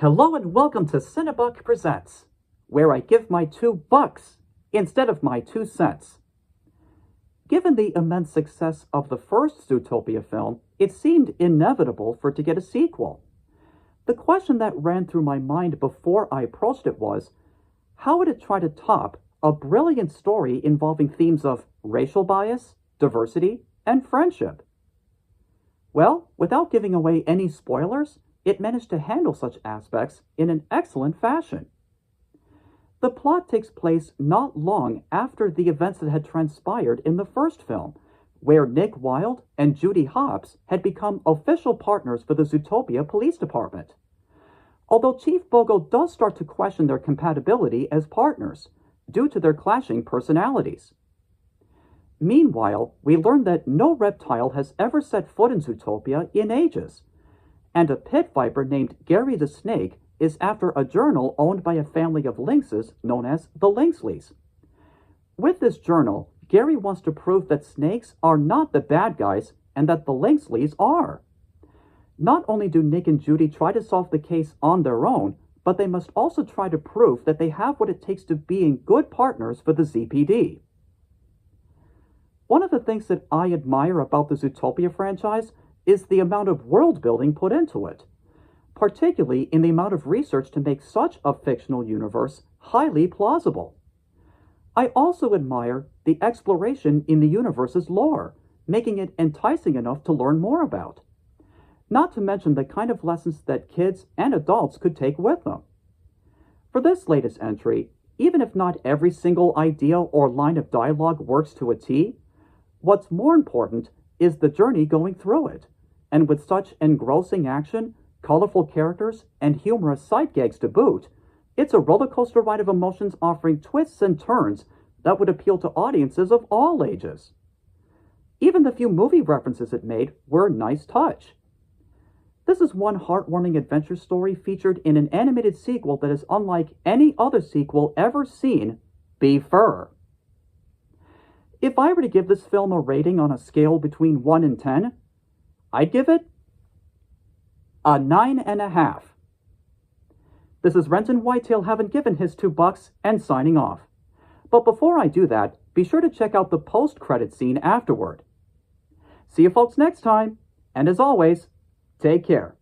Hello and welcome to Cinebuck Presents, where I give my $2 instead of my 2 cents. Given the immense success of the first Zootopia film, it seemed inevitable for it to get a sequel. The question that ran through my mind before I approached it was, how would it try to top a brilliant story involving themes of racial bias, diversity, and friendship? Well, without giving away any spoilers, it managed to handle such aspects in an excellent fashion. The plot takes place not long after the events that had transpired in the first film, where Nick Wilde and Judy Hopps had become official partners for the Zootopia Police Department. Although Chief Bogo does start to question their compatibility as partners, due to their clashing personalities. Meanwhile, we learn that no reptile has ever set foot in Zootopia in ages, and a pit viper named Gary the Snake is after a journal owned by a family of lynxes known as the Lynxleys. With this journal, Gary wants to prove that snakes are not the bad guys and that the Lynxleys are. Not only do Nick and Judy try to solve the case on their own, but they must also try to prove that they have what it takes to being good partners for the ZPD. One of the things that I admire about the Zootopia franchise is the amount of world building put into it, particularly in the amount of research to make such a fictional universe highly plausible. I also admire the exploration in the universe's lore, making it enticing enough to learn more about. Not to mention the kind of lessons that kids and adults could take with them. For this latest entry, even if not every single idea or line of dialogue works to a T, what's more important is the journey going through it. And with such engrossing action, colorful characters, and humorous sight gags to boot, it's a roller coaster ride of emotions offering twists and turns that would appeal to audiences of all ages. Even the few movie references it made were a nice touch. This is one heartwarming adventure story featured in an animated sequel that is unlike any other sequel ever seen, Be-Fur. If I were to give this film a rating on a scale between 1 and 10, I'd give it a 9.5. This is Renton Whitetail having given his $2 and signing off. But before I do that, be sure to check out the post-credit scene afterward. See you folks next time, and as always, take care.